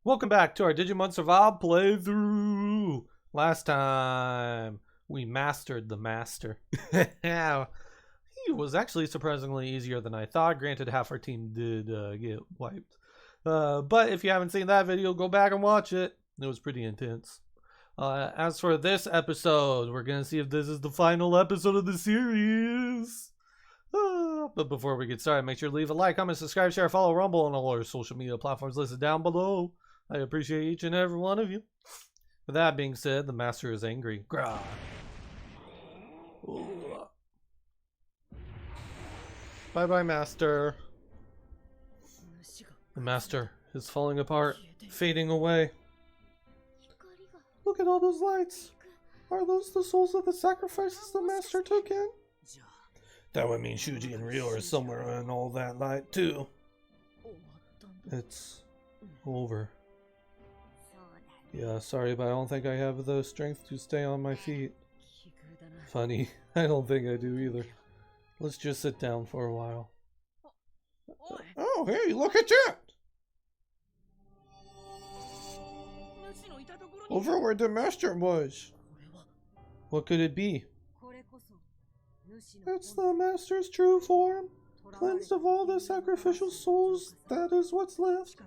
Welcome back to our Digimon Survival playthrough. Last time we mastered the master. Yeah, he was actually surprisingly easier than I thought. Granted, half our team did get wiped. But if you haven't seen that video, go back and watch it. It was pretty intense. As for this episode, we're going to see if this is the final episode of the series. But before we get started, make sure to leave a like, comment, subscribe, share, follow Rumble on all our social media platforms listed down below. I appreciate each and every one of you. With that being said, the master is angry. Grah. Bye-bye, master. The master is falling apart, fading away. Look at all those lights. Are those the souls of the sacrifices the master took in? That would mean Shuji and Ryo are somewhere in all that light, too. It's over. Yeah, sorry, but I don't think I have the strength to stay on my feet. Funny, I don't think I do either. Let's just sit down for a while. Oh, hey, look at that! Over where the master was. What could it be? It's the master's true form. Cleansed of all the sacrificial souls, that is what's left.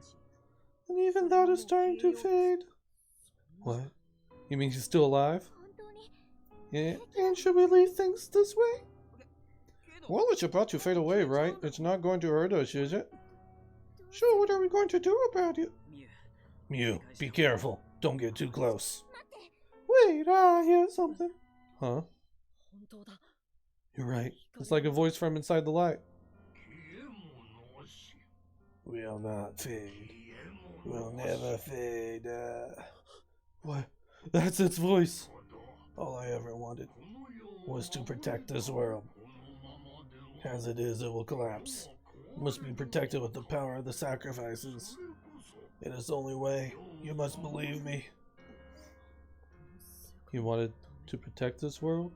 And even that is starting to fade. What? You mean he's still alive? Yeah. And should we leave things this way? Well, it's about to fade away, right? It's not going to hurt us, is it? So what are we going to do about it? Mew, be careful. Don't get too close. Wait, I hear something. Huh? You're right. It's like a voice from inside the light. We'll not fade. We'll never fade. What? That's its voice. All I ever wanted was to protect this world. As it is, it will collapse. It must be protected with the power of the sacrifices. It is the only way. You must believe me. He wanted to protect this world?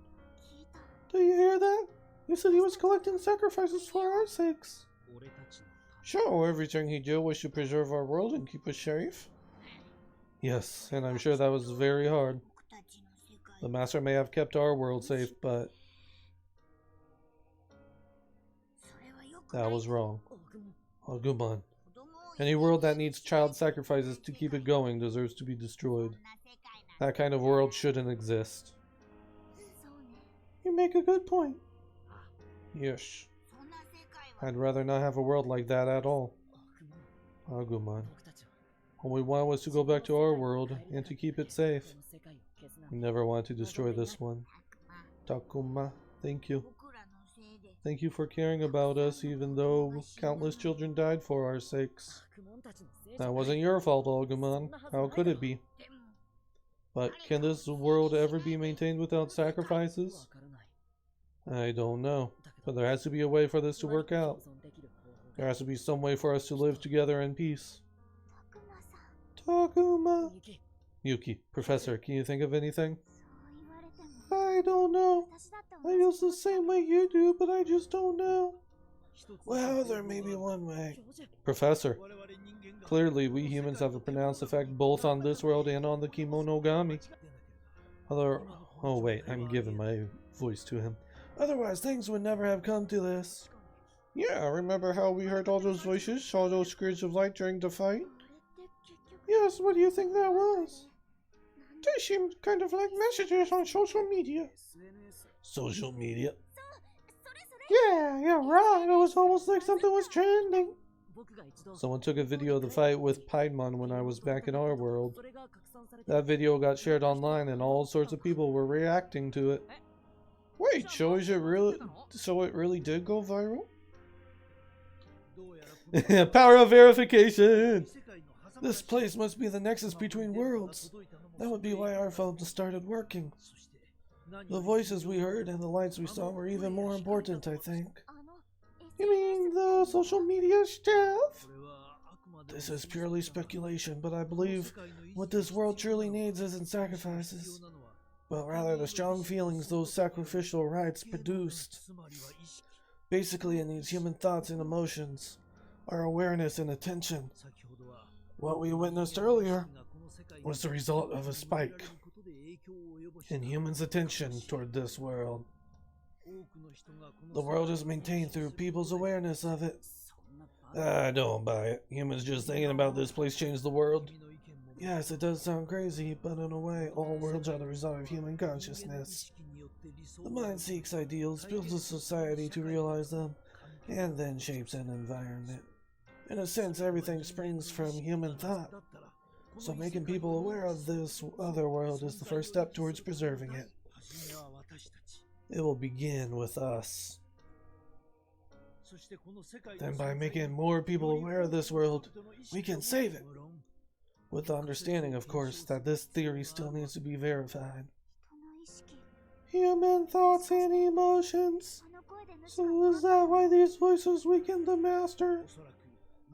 Do you hear that? He said he was collecting sacrifices for our sakes. Sure, everything he did was to preserve our world and keep us safe. Yes, and I'm sure that was very hard. The master may have kept our world safe, but that was wrong. Agumon. Any world that needs child sacrifices to keep it going deserves to be destroyed. That kind of world shouldn't exist. You make a good point. Yes. I'd rather not have a world like that at all. Agumon. All we wanted was to go back to our world and to keep it safe. We never wanted to destroy this one. Takuma, thank you. Thank you for caring about us even though countless children died for our sakes. That wasn't your fault, Agumon. How could it be? But can this world ever be maintained without sacrifices? I don't know. But there has to be a way for this to work out. There has to be some way for us to live together in peace. Takuma. Yuki, Professor, can you think of anything? I don't know. I feel the same way you do, but I just don't know. Well, there may be one way. Professor, clearly we humans have a pronounced effect both on this world and on the Kimonogami. Oh wait, I'm giving my voice to him. Otherwise things would never have come to this. Yeah, remember how we heard all those voices, saw those screens of light during the fight? Yes, what do you think that was? They seemed kind of like messages on social media. Social media? Yeah, right. It was almost like something was trending. Someone took a video of the fight with Piedmon when I was back in our world. That video got shared online and all sorts of people were reacting to it. Wait, so it really did go viral? Power of verification! This place must be the nexus between worlds. That would be why our phones started working. The voices we heard and the lights we saw were even more important, I think. You mean the social media stuff? This is purely speculation, but I believe what this world truly needs isn't sacrifices, but rather the strong feelings those sacrificial rites produced. Basically, it needs human thoughts and emotions, our awareness and attention. What we witnessed earlier was the result of a spike in humans' attention toward this world. The world is maintained through people's awareness of it. I don't buy it. Humans just thinking about this place changed the world. Yes, it does sound crazy, but in a way, all worlds are the result of human consciousness. The mind seeks ideals, builds a society to realize them, and then shapes an environment. In a sense, everything springs from human thought. So making people aware of this other world is the first step towards preserving it. It will begin with us. Then by making more people aware of this world, we can save it. With the understanding, of course, that this theory still needs to be verified. Human thoughts and emotions. So is that why these voices weakened the Master?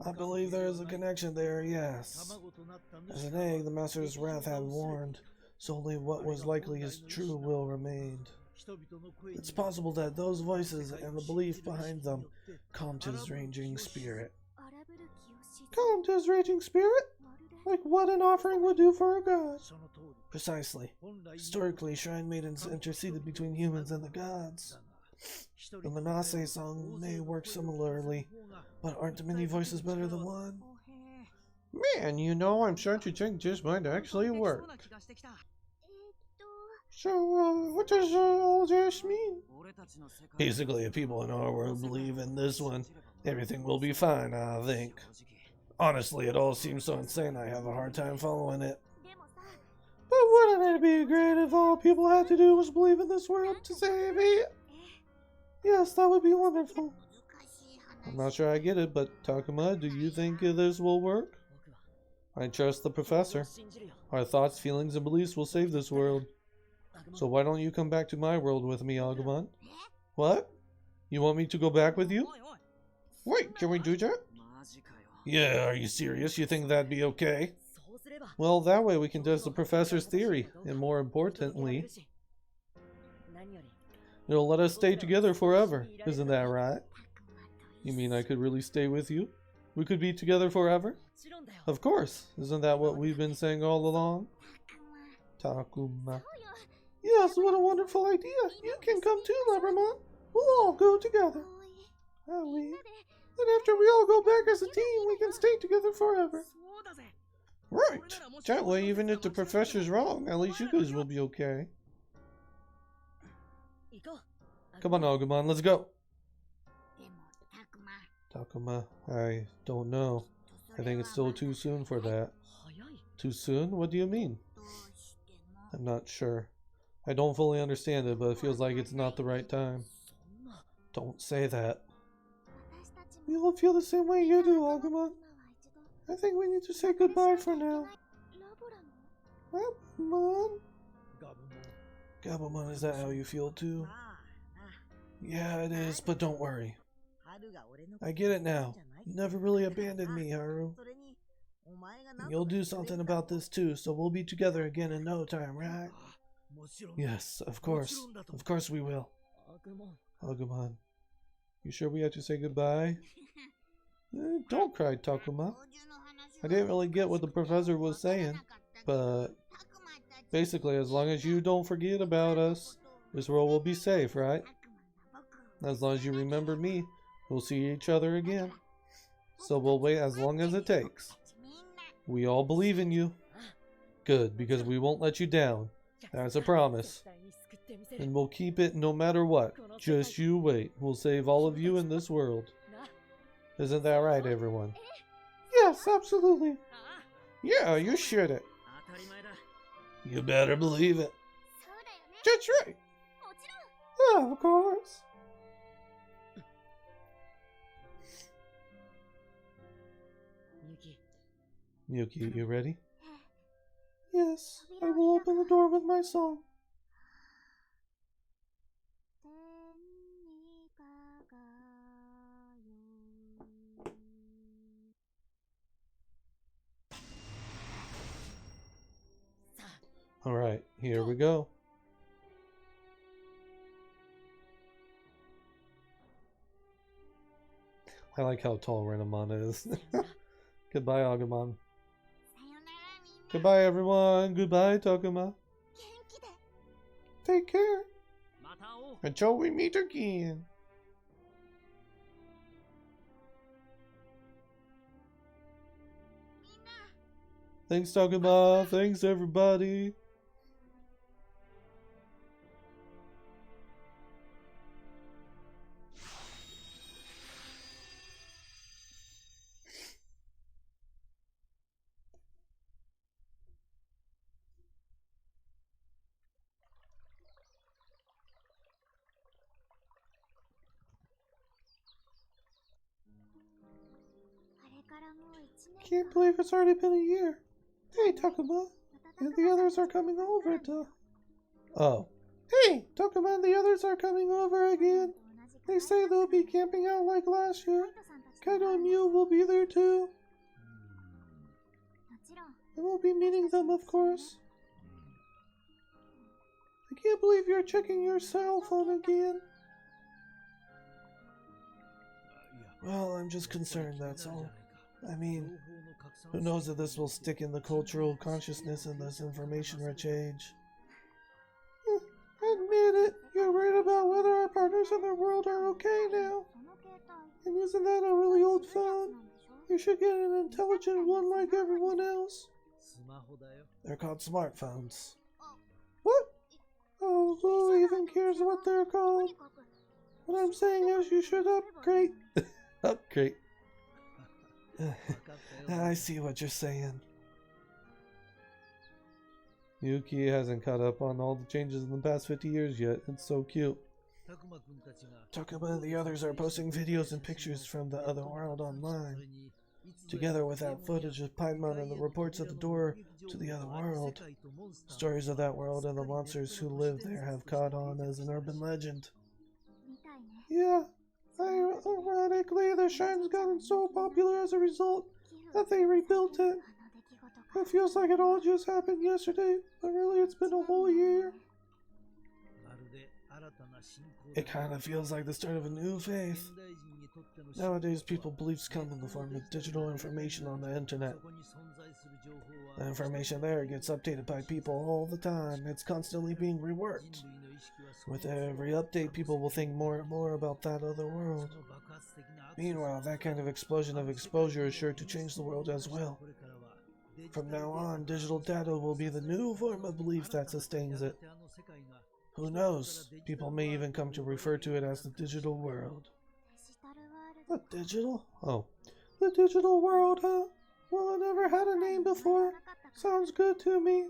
I believe there is a connection there, yes. As an egg, the Master's wrath had warned, so only what was likely his true will remained. It's possible that those voices and the belief behind them calmed his raging spirit. Calmed his raging spirit? Like what an offering would do for a god. Precisely. Historically, shrine maidens interceded between humans and the gods. The Manase song may work similarly, but aren't many voices better than one? Man, you know, I'm starting to think this might actually work. So, what does all this mean? Basically, if people in our world believe in this one, everything will be fine, I think. Honestly, it all seems so insane I have a hard time following it. But wouldn't it be great if all people had to do was believe in this world to save it? Yes, that would be wonderful. I'm not sure I get it, but Takuma, do you think this will work? I trust the professor. Our thoughts, feelings, and beliefs will save this world. So why don't you come back to my world with me, Agumon? What? You want me to go back with you? Wait, can we do that? Yeah, are you serious? You think that'd be okay? Well, that way we can test the professor's theory, and more importantly, it'll let us stay together forever. Isn't that right? You mean I could really stay with you? We could be together forever? Of course. Isn't that what we've been saying all along? Takuma. Yes, what a wonderful idea. You can come too, Levermont. We'll all go together. Then after we all go back as a team, we can stay together forever. Right. That way, even if the professor's wrong, at least you guys will be okay. Come on, Agumon, let's go. Takuma, I don't know. I think it's still too soon for that. Too soon? What do you mean? I'm not sure. I don't fully understand it, but it feels like it's not the right time. Don't say that. We all feel the same way you do, Agumon. I think we need to say goodbye for now. Gabumon? Gabumon, is that how you feel too? Yeah, it is, but don't worry. I get it now. You never really abandoned me, Haru. And you'll do something about this too, so we'll be together again in no time, right? Yes, of course. Of course we will. Agumon. You sure we have to say goodbye? Don't cry, Takuma. I didn't really get what the professor was saying, but basically, as long as you don't forget about us, this world will be safe, right? As long as you remember me, we'll see each other again. So we'll wait as long as it takes. We all believe in you. Good, because we won't let you down. That's a promise. And we'll keep it no matter what. Just you wait. We'll save all of you in this world. Isn't that right, everyone? Yes, absolutely. Yeah, you should it. You better believe it. That's right. Oh, of course. Yuki, you ready? Yes, I will open the door with my song. Alright, here we go. I like how tall Renamon is. Goodbye, Agumon. Goodbye, everyone. Goodbye, Takuma. Take care. Until we meet again. Thanks, Takuma. Thanks, everybody. Can't believe it's already been a year. Hey, Takuma. And the others are coming over to... Oh. Hey, Takuma and the others are coming over again. They say they'll be camping out like last year. Kaido and Mew will be there too. I will be meeting them, of course. I can't believe you're checking your cell phone again. Well, I'm just concerned, that's all. I mean, who knows if this will stick in the cultural consciousness in this information-rich age. Admit it, you're right about whether our partners in the world are okay now. And isn't that a really old phone? You should get an intelligent one like everyone else. They're called smartphones. What? Oh, who even cares what they're called? What I'm saying is you should upgrade. Upgrade. I see what you're saying. Yuki hasn't caught up on all the changes in the past 50 years yet. It's so cute. Takuma and the others are posting videos and pictures from the other world online. Together with that footage of Paimon and the reports at the door to the other world. Stories of that world and the monsters who live there have caught on as an urban legend. Yeah, ironically, the Shine's gotten so popular as a result that they rebuilt it. It feels like it all just happened yesterday, but really it's been a whole year. It kind of feels like the start of a new faith. Nowadays, people's beliefs come in the form of digital information on the internet. The information there gets updated by people all the time. It's constantly being reworked. With every update, people will think more and more about that other world. Meanwhile, that kind of explosion of exposure is sure to change the world as well. From now on, digital data will be the new form of belief that sustains it. Who knows? People may even come to refer to it as the digital world. The digital? Oh. The digital world, huh? Well, I never had a name before. Sounds good to me.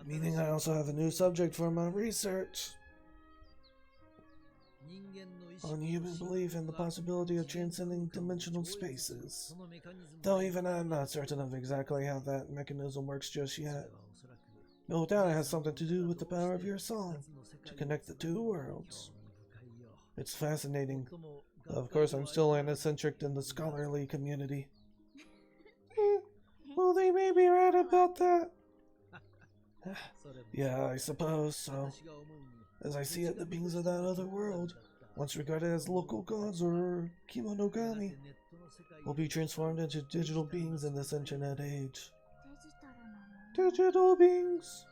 Meaning I also have a new subject for my research. On human belief and the possibility of transcending dimensional spaces. Though even I'm not certain of exactly how that mechanism works just yet. No doubt it has something to do with the power of your song, to connect the two worlds. It's fascinating. Of course, I'm still an eccentric in the scholarly community. Well, they may be right about that. Yeah, I suppose so. As I see it, the beings of that other world, once regarded as local gods or kimonogami, will be transformed into digital beings in this internet age. Digital beings?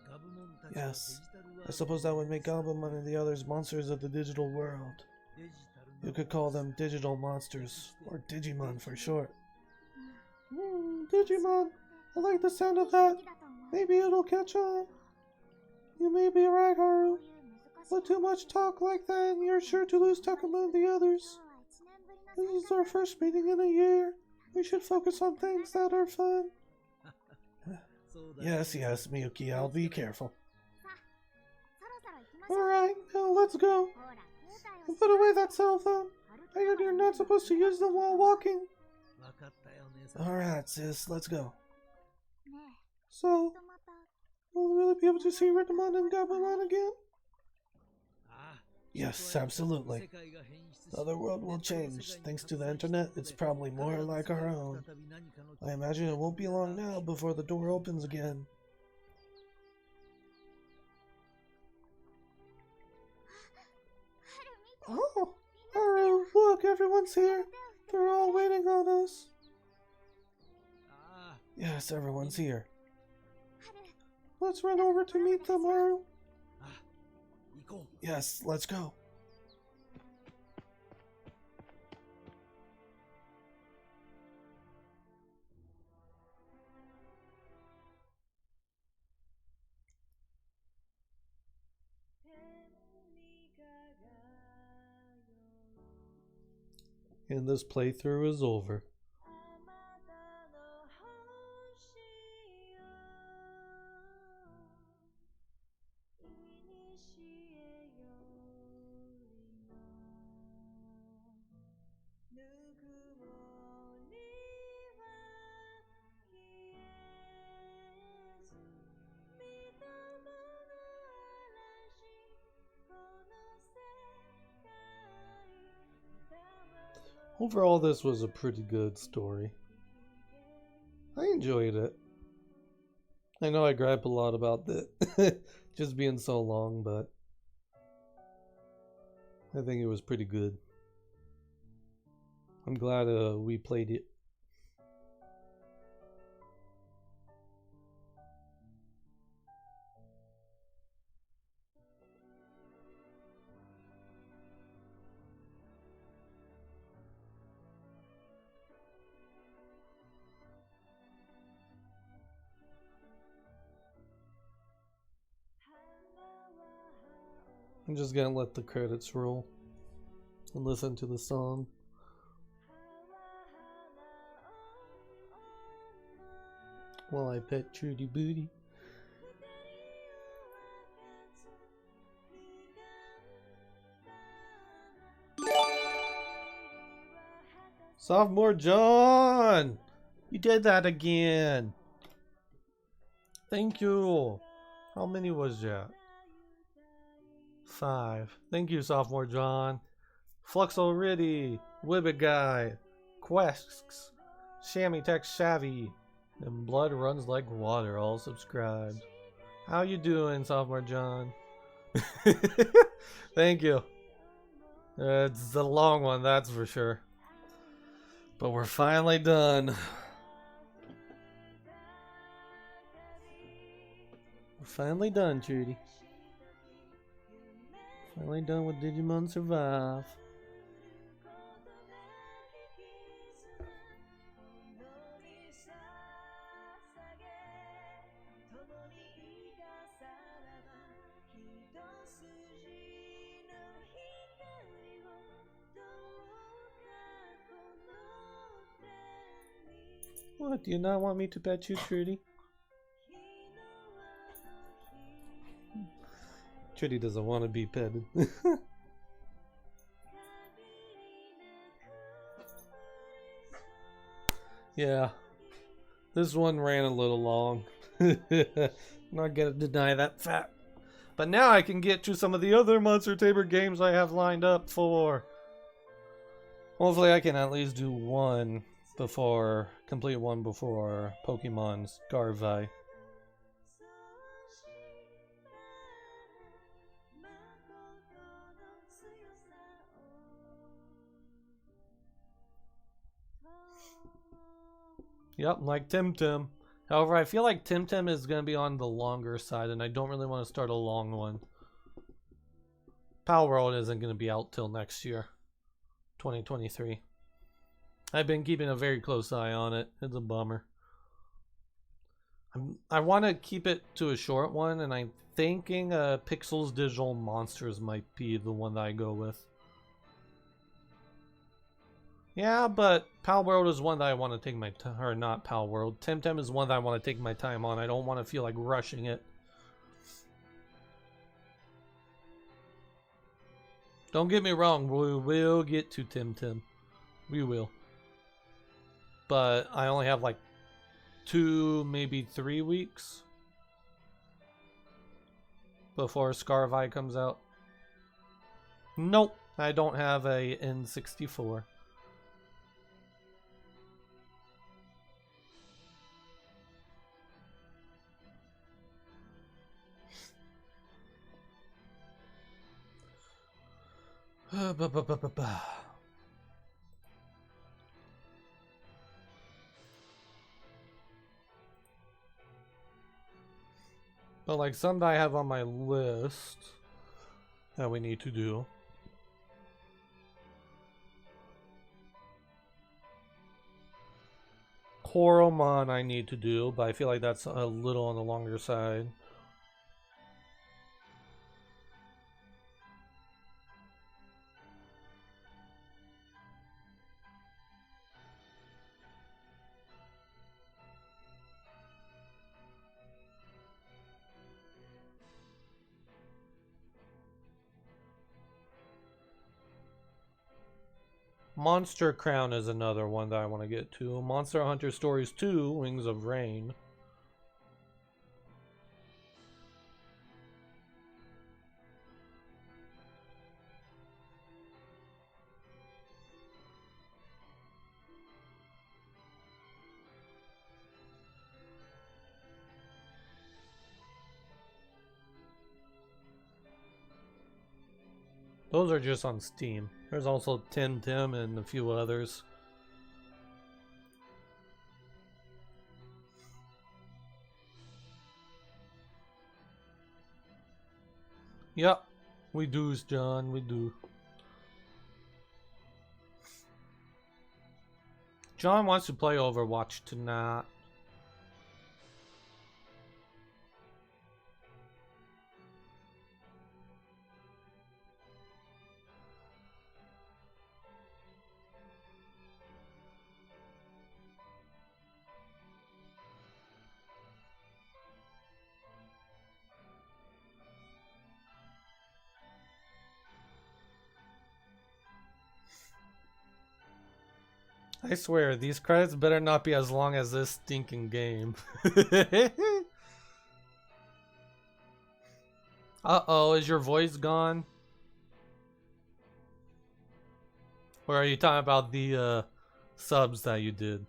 Yes. I suppose that would make Gabumon and the others monsters of the digital world. You could call them digital monsters, or Digimon for short. Digimon. I like the sound of that. Maybe it'll catch on. You may be right, Haru. But too much talk like that and you're sure to lose Takuma and the others. This is our first meeting in a year. We should focus on things that are fun. Yes, Miyuki, I'll be careful. Alright, now let's go. And put away that cell phone. I heard you're not supposed to use them while walking. Alright, sis, let's go. So, will we really be able to see Ridamon and Gabumon again? Yes, absolutely. The other world will change. Thanks to the internet, it's probably more like our own. I imagine it won't be long now before the door opens again. Oh, Haru, look, everyone's here. They're all waiting on us. Yes, everyone's here. Let's run over to meet them, Haru. Yes, let's go. And this playthrough is over. Overall, this was a pretty good story. I enjoyed it. I know I gripe a lot about it just being so long, but I think it was pretty good. I'm glad we played it. I'm just gonna let the credits roll and listen to the song. While I pet Trudy Booty. Sophomore John! You did that again! Thank you! How many was that? 5. Thank you, Sophomore John. Fluxo Riddy, Wibbit Guy, Quests, Shammy Tech Savvy, and Blood Runs Like Water, all subscribed. How you doing, Sophomore John? Thank you. It's a long one, that's for sure. But we're finally done. We're finally done, Trudy. Finally done with Digimon Survive. What, do you not want me to pet you, Trudy? Trudy doesn't want to be petted. Yeah. This one ran a little long. I'm not gonna deny that fact. But now I can get to some of the other Monster Tamer games I have lined up for. Hopefully I can at least do one before, complete one before Pokemon Scarvi. Yep, like Tim. However, I feel like Tim is going to be on the longer side, and I don't really want to start a long one. Power World isn't going to be out till next year, 2023. I've been keeping a very close eye on it. It's a bummer. I want to keep it to a short one, and I'm thinking Pixels Digital Monsters might be the one that I go with. Yeah, but Power World is one that I want to take my time, or not Power World. Tim is one that I want to take my time on. I don't want to feel like rushing it. Don't get me wrong, we will get to Tim. We will. But I only have like 2, maybe 3 weeks before Scarvi comes out. Nope, I don't have a N64. But like some that I have on my list that we need to do. Coromon I need to do, but I feel like that's a little on the longer side. Monster Crown is another one that I want to get to. Monster Hunter Stories 2, Wings of Rain. Those are just on Steam. There's also Tim Tim and a few others. Yep, we do's, John, we do. John wants to play Overwatch tonight. I swear, these credits better not be as long as this stinking game. Uh-oh, is your voice gone? Or are you talking about the subs that you did?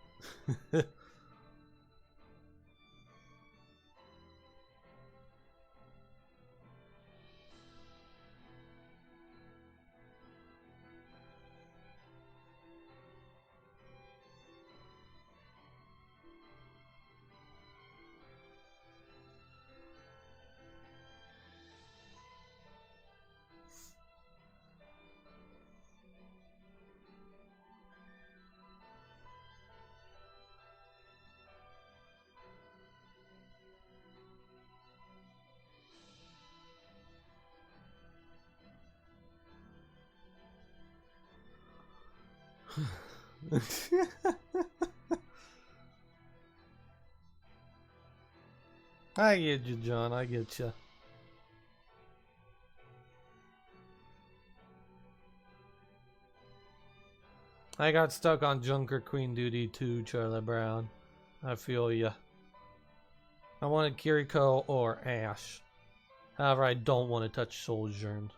I get you, John. I get you. I got stuck on Junker Queen duty too, Charlie Brown. I feel ya. I wanted Kiriko or Ash. However, I don't want to touch Sojourn.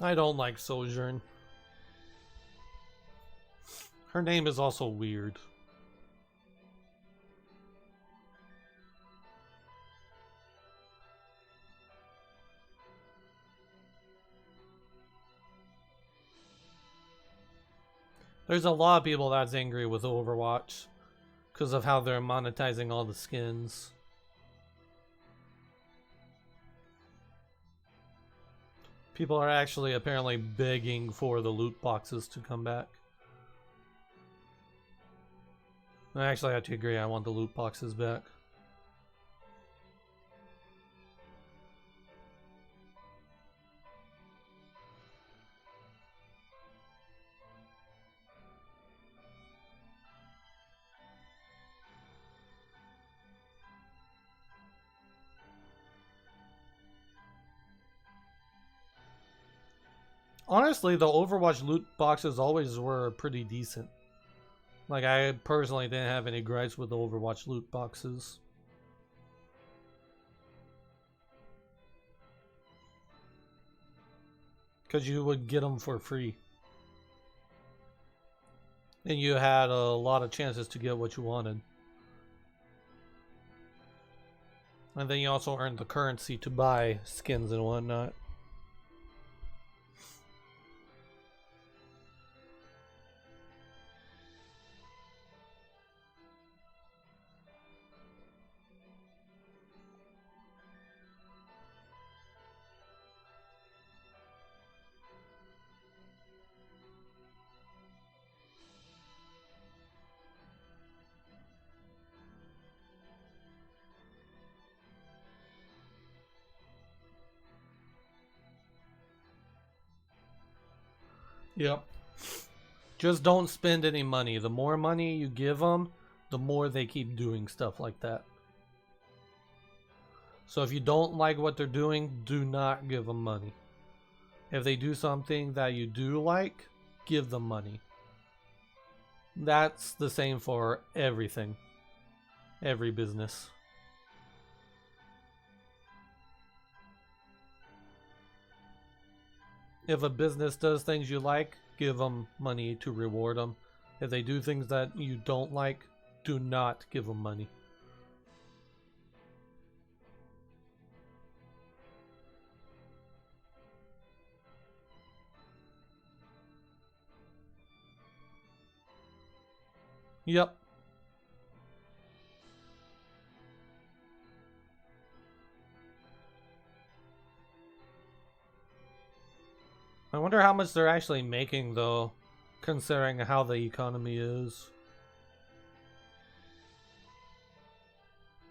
I don't like Sojourn. Her name is also weird. There's a lot of people that's angry with Overwatch because of how they're monetizing all the skins. People are actually apparently begging for the loot boxes to come back. I actually have to agree, I want the loot boxes back. Honestly, the Overwatch loot boxes always were pretty decent. Like, I personally didn't have any gripes with the Overwatch loot boxes. Because you would get them for free. And you had a lot of chances to get what you wanted. And then you also earned the currency to buy skins and whatnot. Yep. Just don't spend any money. The more money you give them, the more they keep doing stuff like that. So if you don't like what they're doing, do not give them money. If they do something that you do like, give them money. That's the same for everything. Every business. If a business does things you like, give them money to reward them. If they do things that you don't like, do not give them money. Yep. I wonder how much they're actually making, though, considering how the economy is.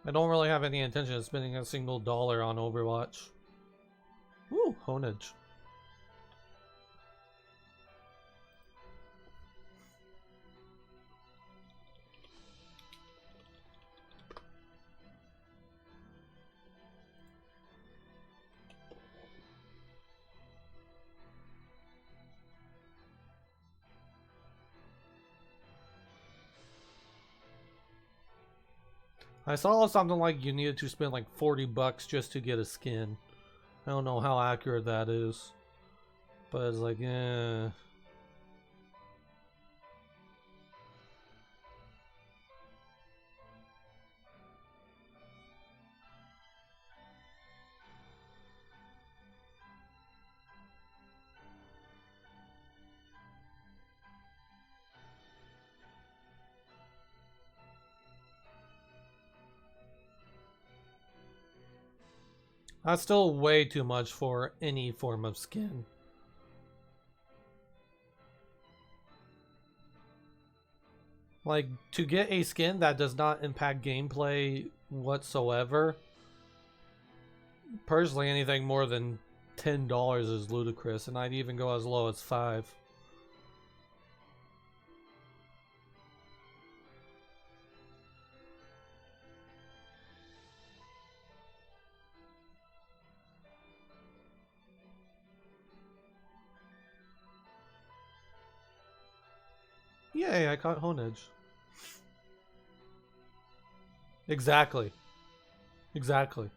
I don't really have any intention of spending a single dollar on Overwatch. Ooh, honage. I saw something like you needed to spend like 40 bucks just to get a skin. I don't know how accurate that is. But it's like, eh. That's still way too much for any form of skin. Like, to get a skin that does not impact gameplay whatsoever, personally anything more than $10 is ludicrous, and I'd even go as low as $5. Yay, I caught honage. Exactly. Exactly.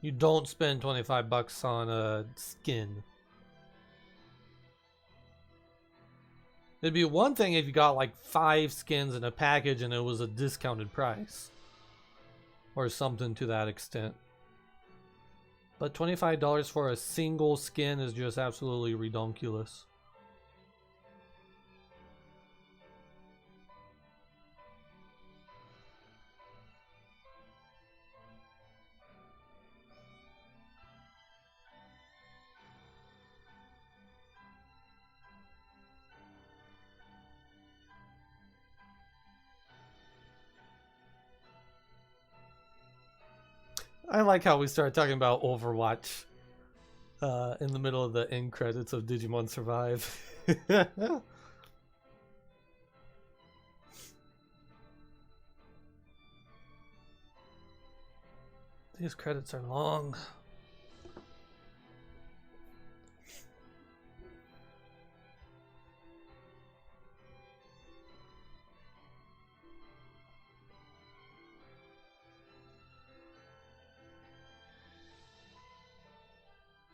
You don't spend 25 bucks on a skin. It'd be one thing if you got like 5 skins in a package and it was a discounted price. Or something to that extent. But $25 for a single skin is just absolutely redonkulous. I like how we started talking about Overwatch in the middle of the end credits of Digimon Survive. These credits are long.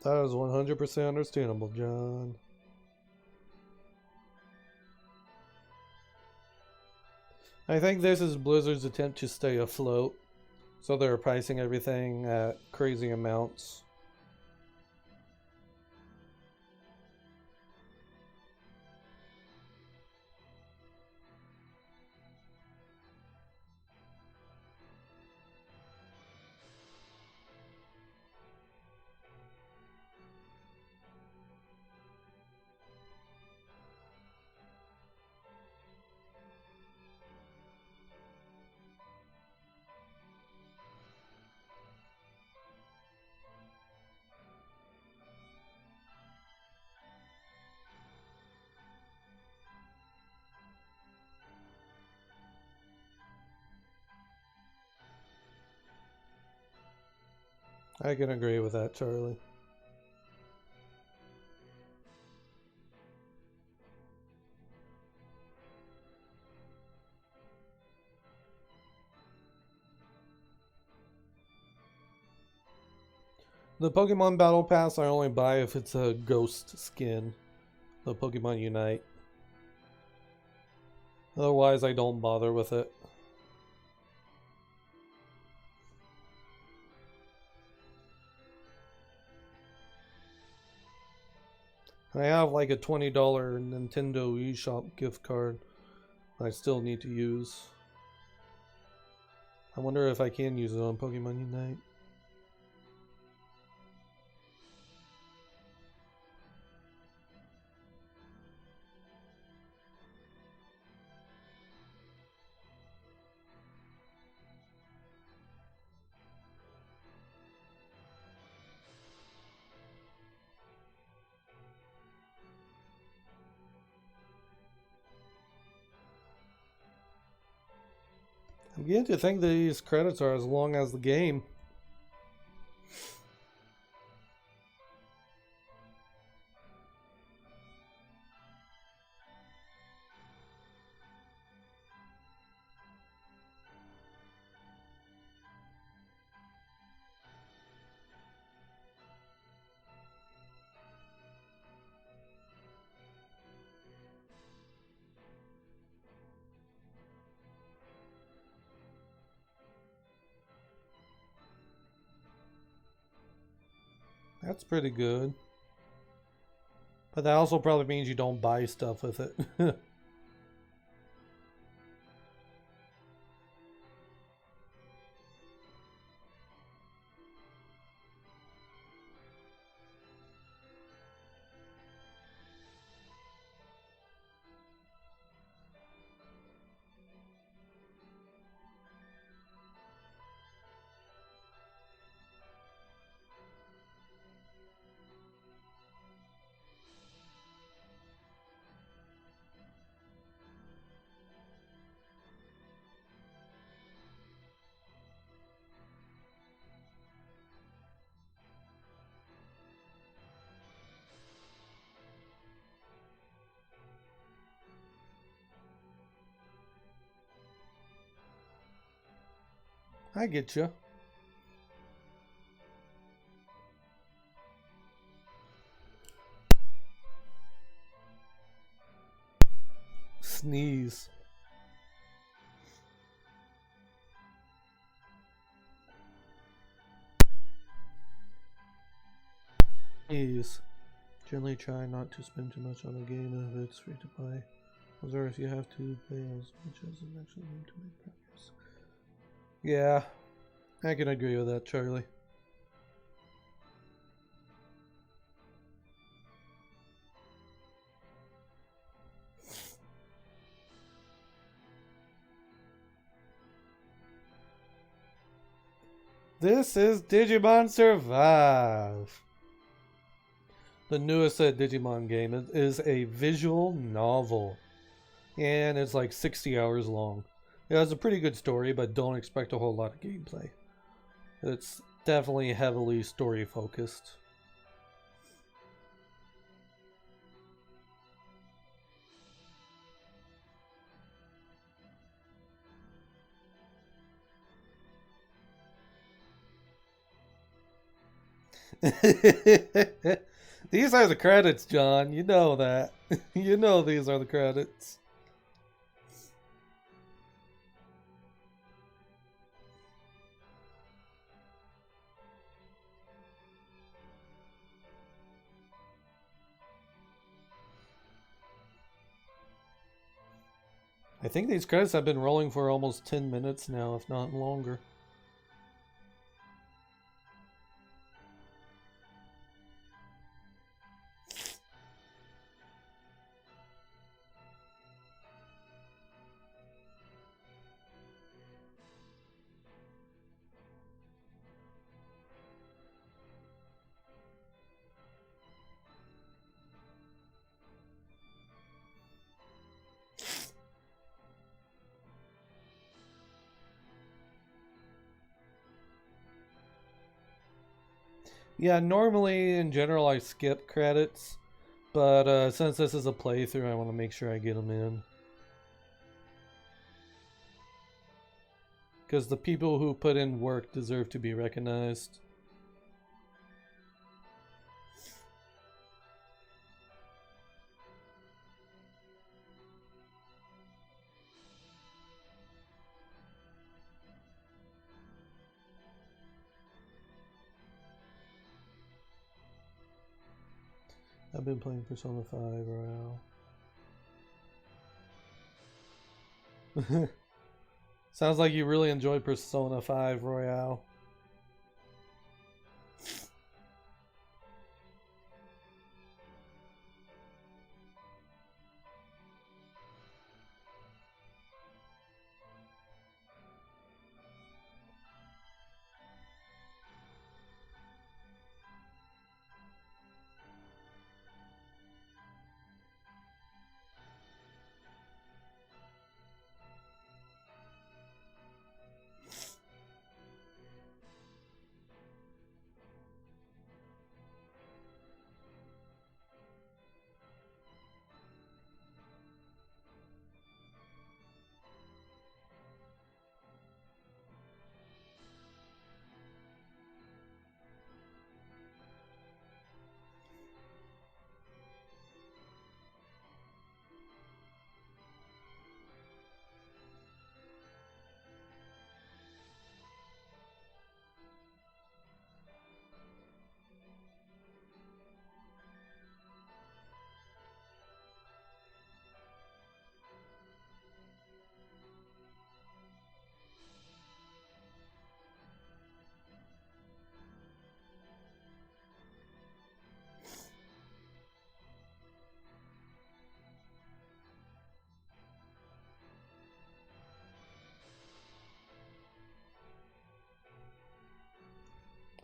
That is 100% understandable, John. I think this is Blizzard's attempt to stay afloat. So they're pricing everything at crazy amounts. I can agree with that, Charlie. The Pokemon Battle Pass I only buy if it's a ghost skin. The Pokemon Unite. Otherwise, I don't bother with it. I have like a $20 Nintendo eShop gift card I still need to use. I wonder if I can use it on Pokemon Unite. I'm beginning to think these credits are as long as the game. That's pretty good. But that also probably means you don't buy stuff with it. I get you. Sneeze. Sneeze. Generally try not to spend too much on a game if it's free to play. Or if you have to pay as much as an actual game to make progress. Yeah, I can agree with that, Charlie. This is Digimon Survive. The newest Digimon game. It is a visual novel. And it's like 60 hours long. It has a pretty good story, but don't expect a whole lot of gameplay. It's definitely heavily story focused. These are the credits, John. You know that. You know these are the credits. I think these credits have been rolling for almost 10 minutes now, if not longer. Yeah, normally in general I skip credits, but since this is a playthrough, I want to make sure I get them in. Because the people who put in work deserve to be recognized. I've been playing Persona 5 Royale. Sounds like you really enjoy Persona 5 Royale.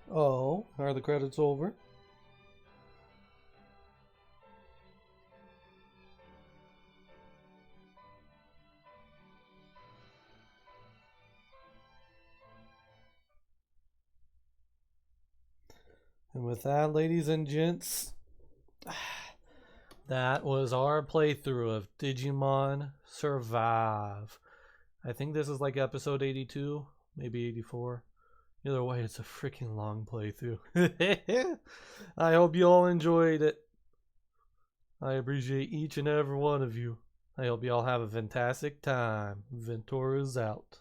Oh, are the credits over? And with that, ladies and gents, that was our playthrough of Digimon Survive. I think this is like episode 82, maybe 84. Either way, it's a freaking long playthrough. I hope you all enjoyed it. I appreciate each and every one of you. I hope you all have a fantastic time. Ventor is out.